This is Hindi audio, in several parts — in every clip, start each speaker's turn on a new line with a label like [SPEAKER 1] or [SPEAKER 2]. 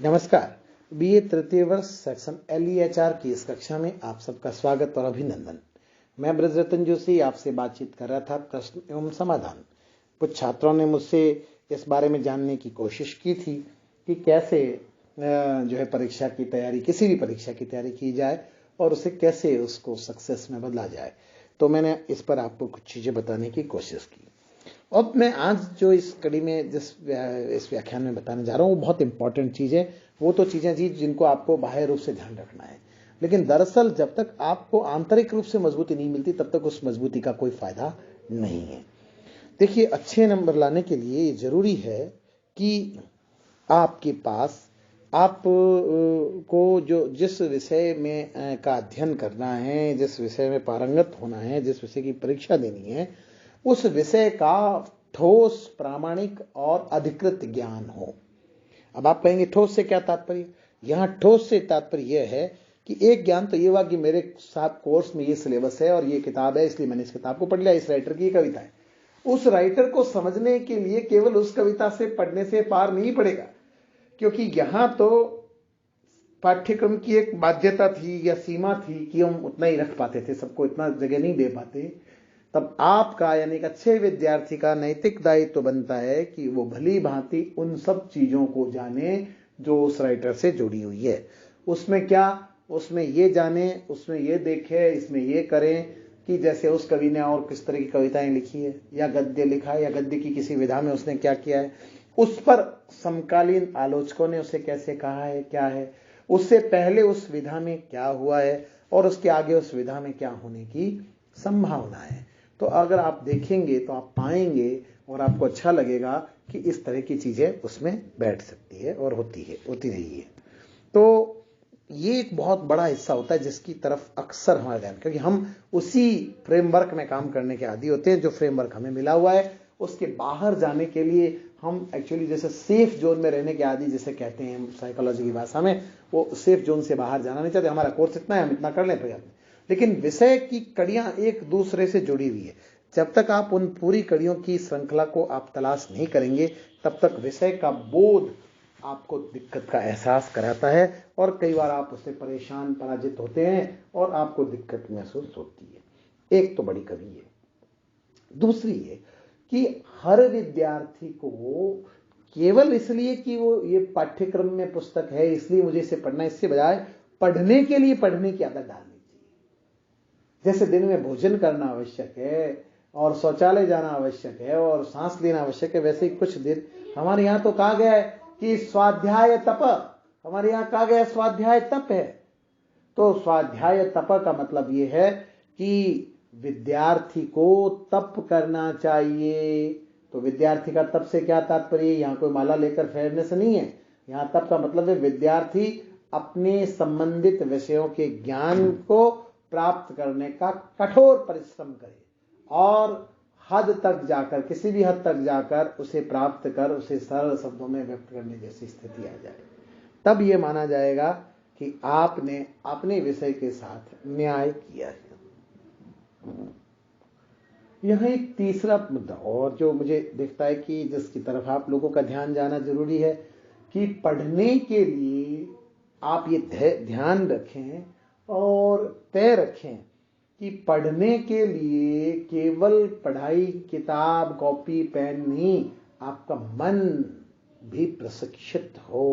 [SPEAKER 1] नमस्कार। बीए तृतीय वर्ष सेक्शन LEHR की इस कक्षा में आप सबका स्वागत और अभिनंदन। मैं ब्रजरतन जोशी आपसे बातचीत कर रहा था प्रश्न एवं समाधान। कुछ छात्रों ने मुझसे इस बारे में जानने की कोशिश की थी कि कैसे जो है परीक्षा की तैयारी, किसी भी परीक्षा की तैयारी की जाए और उसे कैसे उसको सक्सेस में बदला जाए। तो मैंने इस पर आपको कुछ चीज़ें बताने की कोशिश की। अब मैं आज जो इस कड़ी में इस व्याख्यान में बताने जा रहा हूँ वो बहुत इंपॉर्टेंट चीज़ है। वो तो चीज़ें थी जिनको आपको बाह्य रूप से ध्यान रखना है, लेकिन दरअसल जब तक आपको आंतरिक रूप से मजबूती नहीं मिलती तब तक उस मजबूती का कोई फायदा नहीं है। देखिए, अच्छे नंबर लाने के लिए ये जरूरी है कि आपके पास आप को जो जिस विषय में का अध्ययन करना है, जिस विषय में पारंगत होना है, जिस विषय की परीक्षा देनी है, उस विषय का ठोस, प्रामाणिक और अधिकृत ज्ञान हो। अब आप कहेंगे ठोस से क्या तात्पर्य? यहां ठोस से तात्पर्य यह है कि एक ज्ञान तो ये हुआ कि मेरे साथ कोर्स में ये सिलेबस है और ये किताब है, इसलिए मैंने इस किताब को पढ़ लिया, इस राइटर की ये कविता है। उस राइटर को समझने के लिए केवल उस कविता से पढ़ने से पार नहीं पड़ेगा, क्योंकि यहां तो पाठ्यक्रम की एक बाध्यता थी या सीमा थी कि हम उतना ही रख पाते थे, सबको इतना जगह नहीं दे पाते। तब आपका यानी एक अच्छे विद्यार्थी का नैतिक दायित्व तो बनता है कि वो भली भांति उन सब चीजों को जाने जो उस राइटर से जुड़ी हुई है। उसमें क्या, उसमें ये जाने, उसमें ये देखे, इसमें ये करें कि जैसे उस कवि ने और किस तरह की कविताएं लिखी है, या गद्य लिखा है, या गद्य की किसी विधा में उसने क्या किया है, उस पर समकालीन आलोचकों ने उसे कैसे कहा है, क्या है, उससे पहले उस विधा में क्या हुआ है और उसके आगे उस विधा में क्या होने की संभावना है। तो अगर आप देखेंगे तो आप पाएंगे और आपको अच्छा लगेगा कि इस तरह की चीजें उसमें बैठ सकती है और होती रही है। तो ये एक बहुत बड़ा हिस्सा होता है जिसकी तरफ अक्सर हमारा ध्यान, क्योंकि हम उसी फ्रेमवर्क में काम करने के आदी होते हैं जो फ्रेमवर्क हमें मिला हुआ है। उसके बाहर जाने के लिए हम एक्चुअली जैसे सेफ जोन में रहने के आदी जिसे कहते हैं साइकोलॉजी की भाषा में, वो सेफ जोन से बाहर जाना नहीं चाहते। हमारा कोर्स इतना है, हम इतना कर लें पर्याप्त, लेकिन विषय की कड़ियां एक दूसरे से जुड़ी हुई है। जब तक आप उन पूरी कड़ियों की श्रृंखला को आप तलाश नहीं करेंगे तब तक विषय का बोध आपको दिक्कत का एहसास कराता है और कई बार आप उससे परेशान, पराजित होते हैं और आपको दिक्कत महसूस होती है। एक तो बड़ी कमी है। दूसरी है कि हर विद्यार्थी को केवल इसलिए कि वो ये पाठ्यक्रम में पुस्तक है इसलिए मुझे इसे पढ़ना, इससे बजाय पढ़ने के लिए पढ़ने की आदत डालनी चाहिए। जैसे दिन में भोजन करना आवश्यक है और शौचालय जाना आवश्यक है और सांस लेना आवश्यक है, वैसे ही कुछ दिन हमारे यहां तो कहा गया है कि स्वाध्याय तप, हमारे यहां कहा गया स्वाध्याय तप है। तो स्वाध्याय तप का मतलब यह है कि विद्यार्थी को तप करना चाहिए। तो विद्यार्थी का तप से क्या तात्पर्य? यहां कोई माला लेकर फेरने से नहीं है। यहां तप का मतलब है विद्यार्थी अपने संबंधित विषयों के ज्ञान को प्राप्त करने का कठोर परिश्रम करे और हद तक जाकर, किसी भी हद तक जाकर उसे प्राप्त कर उसे सरल शब्दों में व्यक्त करने जैसी स्थिति आ जाए। तब यह माना जाएगा कि आपने अपने विषय के साथ न्याय किया है। यह एक तीसरा मुद्दा और जो मुझे दिखता है कि जिसकी तरफ आप लोगों का ध्यान जाना जरूरी है कि पढ़ने के लिए आप ये ध्यान रखें और तय रखें कि पढ़ने के लिए केवल पढ़ाई, किताब, कॉपी, पेन नहीं, आपका मन भी प्रशिक्षित हो।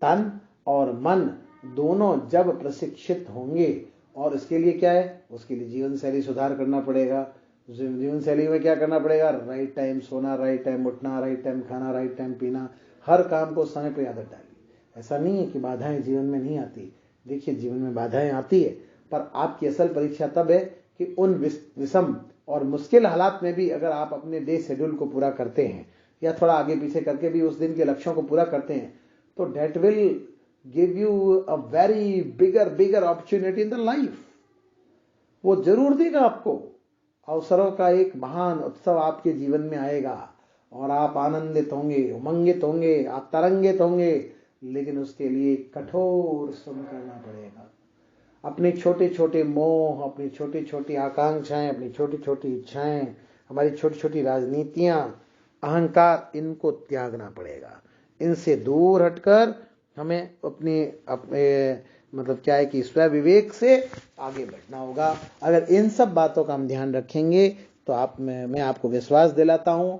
[SPEAKER 1] तन और मन दोनों जब प्रशिक्षित होंगे, और इसके लिए क्या है, उसके लिए जीवन शैली सुधार करना पड़ेगा। जीवन शैली में क्या करना पड़ेगा? राइट टाइम सोना, राइट टाइम उठना, राइट टाइम खाना, राइट टाइम पीना, हर काम को समय पर आदत डालिए। ऐसा नहीं है कि बाधाएं जीवन में नहीं आती। देखिए, जीवन में बाधाएं आती है, पर आपकी असल परीक्षा तब है कि उन विषम और मुश्किल हालात में भी अगर आप अपने डे शेड्यूल को पूरा करते हैं या थोड़ा आगे पीछे करके भी उस दिन के लक्ष्यों को पूरा करते हैं, तो that will give you a very bigger opportunity in the life. वो जरूर देगा आपको। अवसरों का एक महान उत्सव आपके जीवन में आएगा और आप आनंदित होंगे, उमंगित होंगे, आप तरंगित होंगे, लेकिन उसके लिए कठोर श्रम करना पड़ेगा। अपने छोटे छोटे मोह, अपनी छोटी छोटी आकांक्षाएं, अपनी छोटी छोटी इच्छाएं, हमारी छोटी छोटी राजनीतियां, अहंकार, इनको त्यागना पड़ेगा। इनसे दूर हटकर हमें अपने मतलब क्या है कि स्व विवेक से आगे बढ़ना होगा। अगर इन सब बातों का हम ध्यान रखेंगे तो मैं आपको विश्वास दिलाता हूं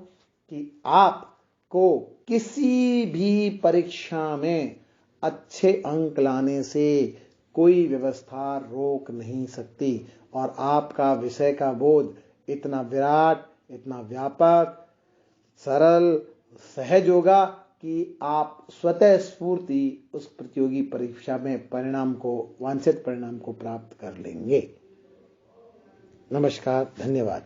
[SPEAKER 1] कि आपको किसी भी परीक्षा में अच्छे अंक लाने से कोई व्यवस्था रोक नहीं सकती और आपका विषय का बोध इतना विराट, इतना व्यापक, सरल, सहज होगा कि आप स्वतः स्फूर्ति उस प्रतियोगी परीक्षा में वांछित परिणाम को प्राप्त कर लेंगे। नमस्कार, धन्यवाद।